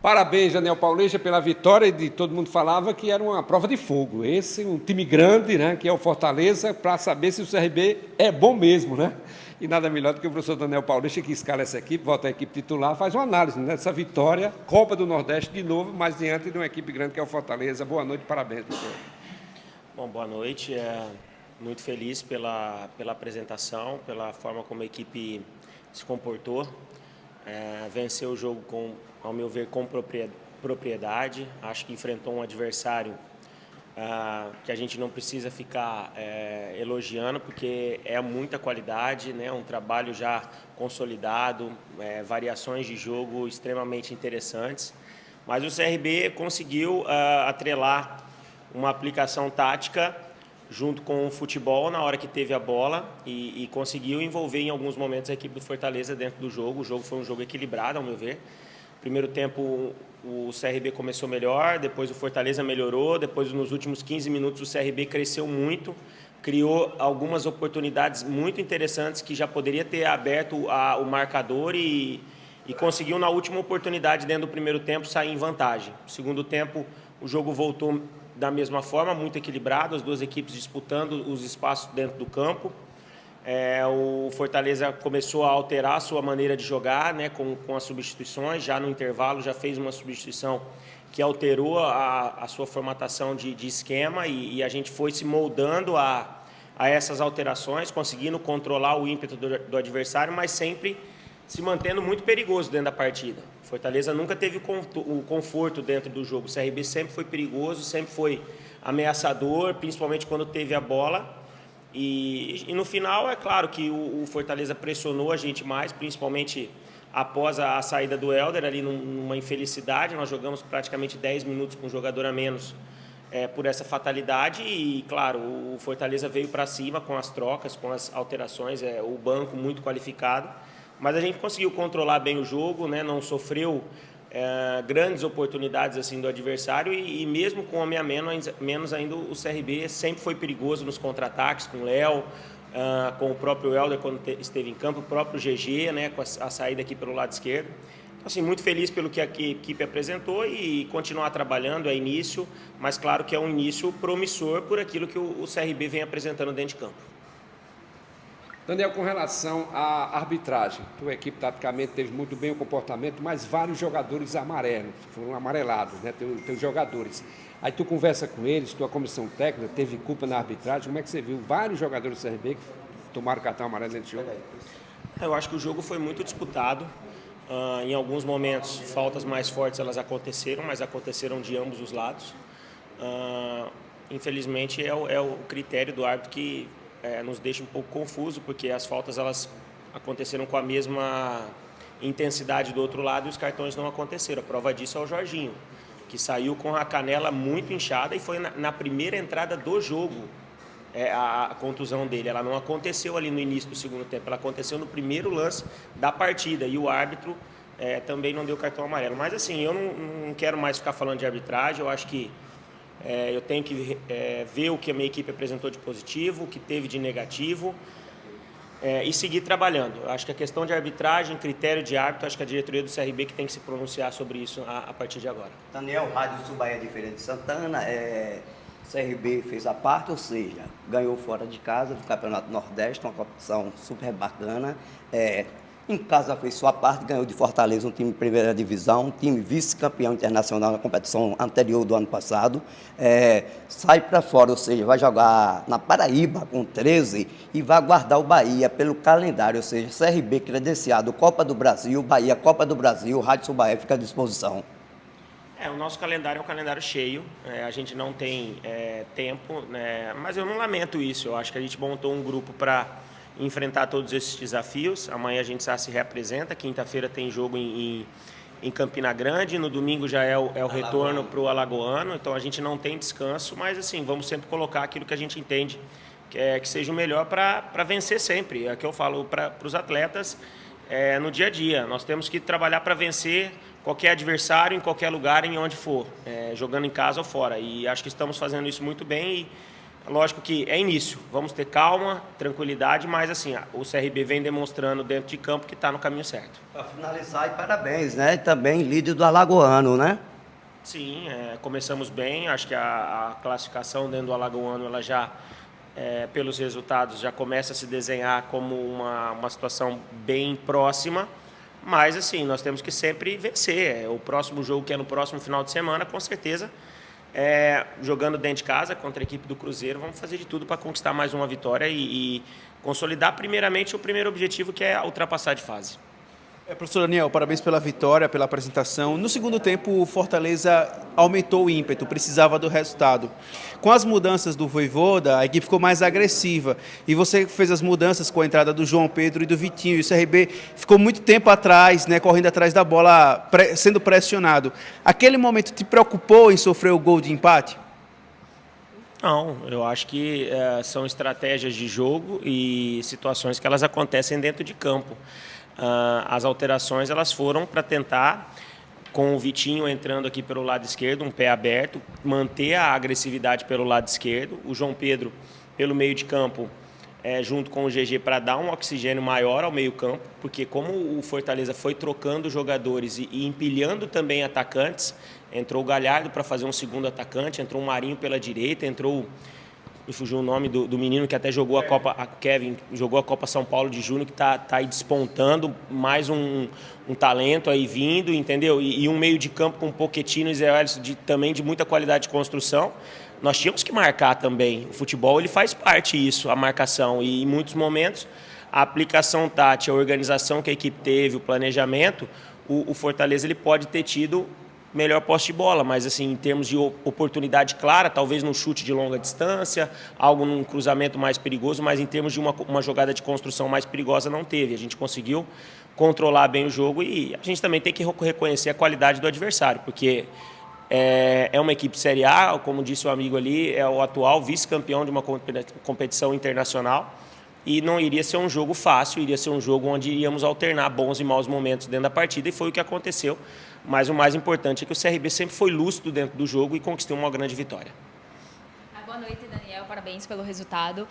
Parabéns, Daniel Paulista, pela vitória. Todo mundo falava que era uma prova de fogo. Esse, um time grande, né, que é o Fortaleza, para saber se o CRB é bom mesmo, né? E nada melhor do que o professor Daniel Paulista, que escala essa equipe, volta à equipe titular, faz uma análise dessa vitória, Copa do Nordeste de novo, mas diante de uma equipe grande que é o Fortaleza. Boa noite, parabéns, professor. Bom, boa noite. Muito feliz pela apresentação, pela forma como a equipe se comportou. Venceu o jogo, ao meu ver, com propriedade. Acho que enfrentou um adversário que a gente não precisa ficar elogiando, porque é muita qualidade, né? Um trabalho já consolidado, variações de jogo extremamente interessantes. Mas o CRB conseguiu atrelar uma aplicação tática junto com o futebol na hora que teve a bola e conseguiu envolver em alguns momentos a equipe do Fortaleza dentro do jogo. O jogo foi um jogo equilibrado, ao meu ver. Primeiro tempo o CRB começou melhor, depois o Fortaleza melhorou, depois nos últimos 15 minutos o CRB cresceu muito, criou algumas oportunidades muito interessantes que já poderia ter aberto o marcador e conseguiu na última oportunidade dentro do primeiro tempo sair em vantagem. No segundo tempo o jogo voltou da mesma forma, muito equilibrado, as duas equipes disputando os espaços dentro do campo. O Fortaleza começou a alterar a sua maneira de jogar, né, com as substituições. Já no intervalo já fez uma substituição que alterou a sua formatação de esquema e a gente foi se moldando a essas alterações, conseguindo controlar o ímpeto do adversário, mas sempre se mantendo muito perigoso dentro da partida. O Fortaleza nunca teve o conforto dentro do jogo. O CRB sempre foi perigoso, sempre foi ameaçador, principalmente quando teve a bola. E no final, é claro que o Fortaleza pressionou a gente mais, principalmente após a saída do Helder, ali numa infelicidade. Nós jogamos praticamente 10 minutos com um jogador a menos por essa fatalidade. E, claro, o Fortaleza veio para cima com as trocas, com as alterações, o banco muito qualificado. Mas a gente conseguiu controlar bem o jogo, né? Não sofreu grandes oportunidades assim do adversário e mesmo com homem a menos ainda o CRB sempre foi perigoso nos contra-ataques com o Léo, com o próprio Helder quando esteve em campo, o próprio GG, né? Com a saída aqui pelo lado esquerdo. Então, assim, muito feliz pelo que a equipe apresentou e continuar trabalhando, é início, mas claro que é um início promissor por aquilo que o CRB vem apresentando dentro de campo. Daniel, com relação à arbitragem, tua equipe taticamente teve muito bem o comportamento, mas vários jogadores amarelos, foram amarelados, né, teus jogadores. Aí tu conversa com eles, tua comissão técnica teve culpa na arbitragem, como é que você viu vários jogadores do CRB que tomaram cartão amarelo dentro do jogo? Eu acho que o jogo foi muito disputado. Em alguns momentos, faltas mais fortes elas aconteceram, mas aconteceram de ambos os lados. Infelizmente, é o critério do árbitro que nos deixa um pouco confuso, porque as faltas elas aconteceram com a mesma intensidade do outro lado e os cartões não aconteceram. A prova disso é o Jorginho, que saiu com a canela muito inchada e foi na primeira entrada do jogo a contusão dele. Ela não aconteceu ali no início do segundo tempo, ela aconteceu no primeiro lance da partida e o árbitro também não deu cartão amarelo. Mas assim, eu não quero mais ficar falando de arbitragem, eu acho que eu tenho que ver o que a minha equipe apresentou de positivo, o que teve de negativo e seguir trabalhando. Eu acho que a questão de arbitragem, critério de árbitro, acho que a diretoria do CRB que tem que se pronunciar sobre isso a partir de agora. Daniel, Rádio Sul Bahia de Feira de Santana, CRB fez a parte, ou seja, ganhou fora de casa do Campeonato Nordeste, uma competição super bacana. Em casa fez sua parte, ganhou de Fortaleza, um time de primeira divisão, um time vice-campeão internacional na competição anterior do ano passado. Sai para fora, ou seja, vai jogar na Paraíba com 13 e vai aguardar o Bahia pelo calendário, ou seja, CRB credenciado, Copa do Brasil, Bahia, Copa do Brasil, Rádio Sul Bahia fica à disposição. O nosso calendário é um calendário cheio, a gente não tem tempo, né? Mas eu não lamento isso, eu acho que a gente montou um grupo para enfrentar todos esses desafios. Amanhã a gente já se reapresenta, quinta-feira tem jogo em Campina Grande, no domingo já é o retorno para o Alagoano, então a gente não tem descanso, mas assim, vamos sempre colocar aquilo que a gente entende que seja o melhor para vencer sempre. É o que eu falo para os atletas no dia a dia, nós temos que trabalhar para vencer qualquer adversário, em qualquer lugar, em onde for, jogando em casa ou fora, e acho que estamos fazendo isso muito bem Lógico que é início, vamos ter calma, tranquilidade, mas assim, o CRB vem demonstrando dentro de campo que está no caminho certo. Para finalizar, e parabéns, né? E também líder do Alagoano, né? Sim, começamos bem, acho que a classificação dentro do Alagoano, ela já, pelos resultados, já começa a se desenhar como uma situação bem próxima, mas assim, nós temos que sempre vencer. O próximo jogo, que é no próximo final de semana, com certeza, jogando dentro de casa contra a equipe do Cruzeiro, vamos fazer de tudo para conquistar mais uma vitória e consolidar primeiramente o primeiro objetivo, que é ultrapassar de fase. Professor Daniel, parabéns pela vitória, pela apresentação. No segundo tempo, o Fortaleza aumentou o ímpeto, precisava do resultado. Com as mudanças do Vojvoda, a equipe ficou mais agressiva. E você fez as mudanças com a entrada do João Pedro e do Vitinho. E o CRB ficou muito tempo atrás, né, correndo atrás da bola, sendo pressionado. Aquele momento te preocupou em sofrer o gol de empate? Não, eu acho que são estratégias de jogo e situações que elas acontecem dentro de campo. As alterações elas foram para tentar, com o Vitinho entrando aqui pelo lado esquerdo, um pé aberto, manter a agressividade pelo lado esquerdo, o João Pedro pelo meio de campo, junto com o GG, para dar um oxigênio maior ao meio campo, porque como o Fortaleza foi trocando jogadores e empilhando também atacantes, entrou o Galhardo para fazer um segundo atacante, entrou o Marinho pela direita, entrou... Me fugiu o nome do menino que até jogou a Copa, Kevin, jogou a Copa São Paulo de Júnior, que tá aí despontando, mais um talento aí vindo, entendeu? E um meio de campo com Pochettino e Zé Welles também de muita qualidade de construção. Nós tínhamos que marcar também. O futebol ele faz parte disso, a marcação. E em muitos momentos, a aplicação tática, a organização que a equipe teve, o planejamento, o Fortaleza ele pode ter tido melhor posse de bola, mas assim, em termos de oportunidade clara, talvez num chute de longa distância, algo num cruzamento mais perigoso, mas em termos de uma jogada de construção mais perigosa não teve. A gente conseguiu controlar bem o jogo e a gente também tem que reconhecer a qualidade do adversário, porque é uma equipe Série A, como disse o amigo ali, é o atual vice-campeão de uma competição internacional e não iria ser um jogo fácil, iria ser um jogo onde iríamos alternar bons e maus momentos dentro da partida e foi o que aconteceu. Mas o mais importante é que o CRB sempre foi lúcido dentro do jogo e conquistou uma grande vitória. Boa noite, Daniel. Parabéns pelo resultado.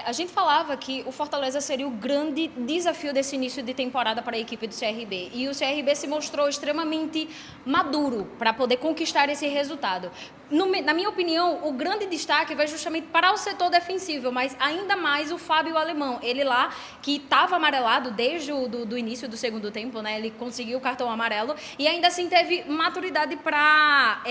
A gente falava que o Fortaleza seria o grande desafio desse início de temporada para a equipe do CRB. E o CRB se mostrou extremamente maduro para poder conquistar esse resultado. Na minha opinião, o grande destaque vai justamente para o setor defensivo, mas ainda mais o Fábio Alemão. Ele lá, que estava amarelado desde o início do segundo tempo, né? Ele conseguiu o cartão amarelo e ainda assim teve maturidade para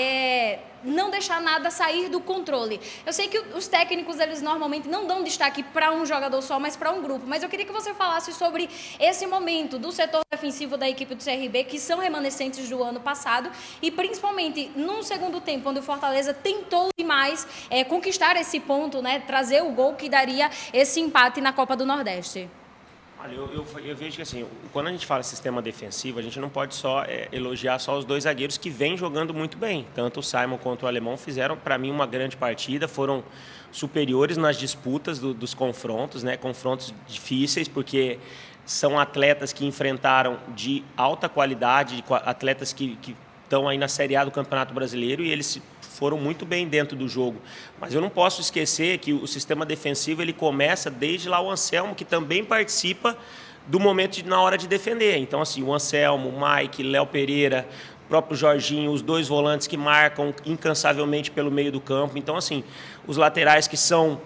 não deixar nada sair do controle. Eu sei que os técnicos, eles normalmente não dão destaque para um jogador só, mas para um grupo. Mas eu queria que você falasse sobre esse momento do setor defensivo da equipe do CRB, que são remanescentes do ano passado, e principalmente num segundo tempo, onde o Fortaleza tentou demais conquistar esse ponto, né, trazer o gol que daria esse empate na Copa do Nordeste. Olha, eu vejo que assim, quando a gente fala sistema defensivo, a gente não pode só elogiar só os dois zagueiros que vêm jogando muito bem. Tanto o Simon quanto o Alemão fizeram, para mim, uma grande partida, foram superiores nas disputas dos confrontos, né? Confrontos difíceis, porque são atletas que enfrentaram de alta qualidade, atletas que estão aí na Série A do Campeonato Brasileiro e eles foram muito bem dentro do jogo. Mas eu não posso esquecer que o sistema defensivo ele começa desde lá o Anselmo, que também participa do momento na hora de defender. Então, assim, o Anselmo, o Mike, Léo Pereira, o próprio Jorginho, os dois volantes que marcam incansavelmente pelo meio do campo. Então, assim, os laterais que são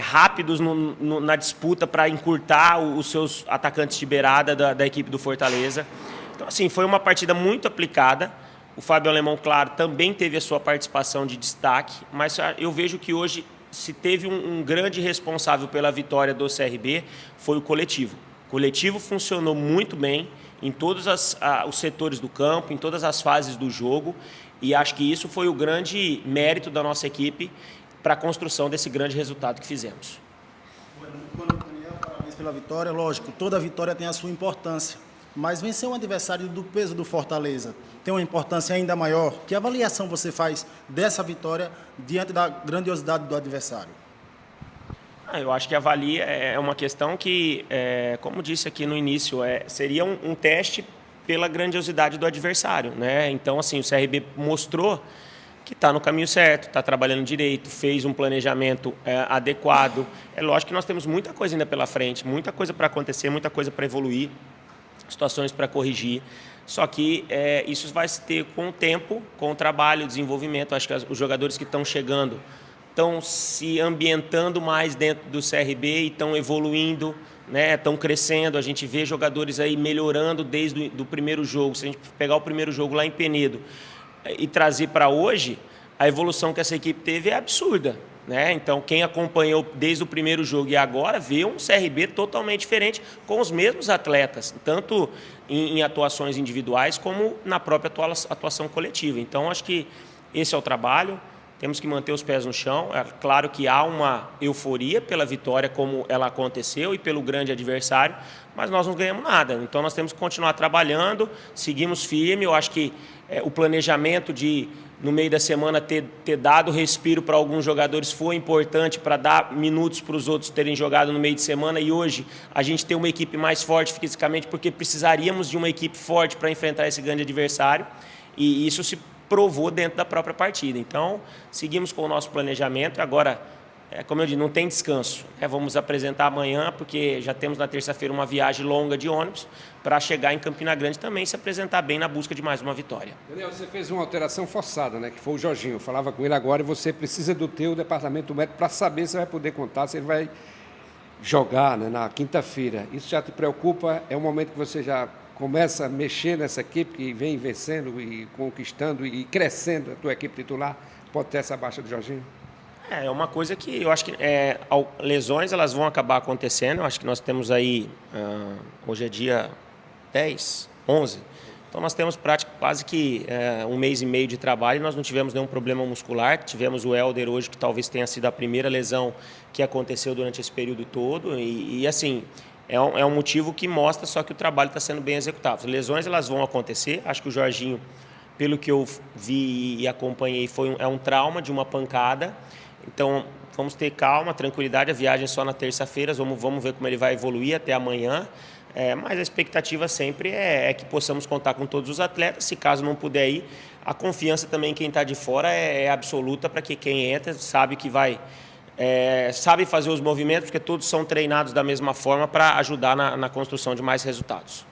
rápidos na disputa para encurtar os seus atacantes de beirada da equipe do Fortaleza. Então, assim, foi uma partida muito aplicada. O Fábio Alemão, claro, também teve a sua participação de destaque, mas eu vejo que hoje, se teve um grande responsável pela vitória do CRB, foi o coletivo. O coletivo funcionou muito bem em todos os setores do campo, em todas as fases do jogo, e acho que isso foi o grande mérito da nossa equipe para a construção desse grande resultado que fizemos. Daniel, parabéns pela vitória. Lógico, toda vitória tem a sua importância. Mas vencer um adversário do peso do Fortaleza tem uma importância ainda maior. Que avaliação você faz dessa vitória diante da grandiosidade do adversário? Eu acho que avalia é uma questão que, como disse aqui no início, seria um teste pela grandiosidade do adversário, né? Então, assim, o CRB mostrou que está no caminho certo, está trabalhando direito, fez um planejamento adequado. É lógico que nós temos muita coisa ainda pela frente, muita coisa para acontecer, muita coisa para evoluir, situações para corrigir. Só que isso vai se ter com o tempo, com o trabalho, o desenvolvimento. Acho que os jogadores que estão chegando estão se ambientando mais dentro do CRB e estão evoluindo, né? Estão crescendo. A gente vê jogadores aí melhorando desde o primeiro jogo. Se a gente pegar o primeiro jogo lá em Penedo e trazer para hoje, a evolução que essa equipe teve é absurda, né? Então, quem acompanhou desde o primeiro jogo e agora vê um CRB totalmente diferente, com os mesmos atletas, tanto em atuações individuais como na própria atuação coletiva. Então, acho que esse é o trabalho. Temos que manter os pés no chão. É claro que há uma euforia pela vitória, como ela aconteceu, e pelo grande adversário, mas nós não ganhamos nada. Então, nós temos que continuar trabalhando, seguimos firme. Eu acho que o planejamento de, no meio da semana, ter dado respiro para alguns jogadores foi importante para dar minutos para os outros terem jogado no meio de semana, e hoje a gente tem uma equipe mais forte fisicamente, porque precisaríamos de uma equipe forte para enfrentar esse grande adversário, e isso se provou dentro da própria partida. Então, seguimos com o nosso planejamento. Agora, como eu disse, não tem descanso. Vamos apresentar amanhã, porque já temos na terça-feira uma viagem longa de ônibus para chegar em Campina Grande também, se apresentar bem na busca de mais uma vitória. Daniel, você fez uma alteração forçada, né? Que foi o Jorginho. Eu falava com ele agora, e você precisa do teu departamento médico para saber se vai poder contar, se ele vai jogar, né, na quinta-feira. Isso já te preocupa? É um momento que você já começa a mexer nessa equipe que vem vencendo e conquistando e crescendo a tua equipe titular? Pode ter essa baixa do Jorginho? É uma coisa que eu acho que lesões elas vão acabar acontecendo. Eu acho que nós temos aí, hoje é dia 10, 11, então nós temos quase que um mês e meio de trabalho, e nós não tivemos nenhum problema muscular. Tivemos o Helder hoje, que talvez tenha sido a primeira lesão que aconteceu durante esse período todo, e assim, é um motivo que mostra só que o trabalho está sendo bem executado. As lesões elas vão acontecer. Acho que o Jorginho, pelo que eu vi e acompanhei, é um trauma de uma pancada. Então, vamos ter calma, tranquilidade. A viagem é só na terça-feira, vamos ver como ele vai evoluir até amanhã. Mas a expectativa sempre é que possamos contar com todos os atletas. Se caso não puder ir, a confiança também em quem está de fora é absoluta, para que quem entra sabe que sabe fazer os movimentos, porque todos são treinados da mesma forma para ajudar na construção de mais resultados.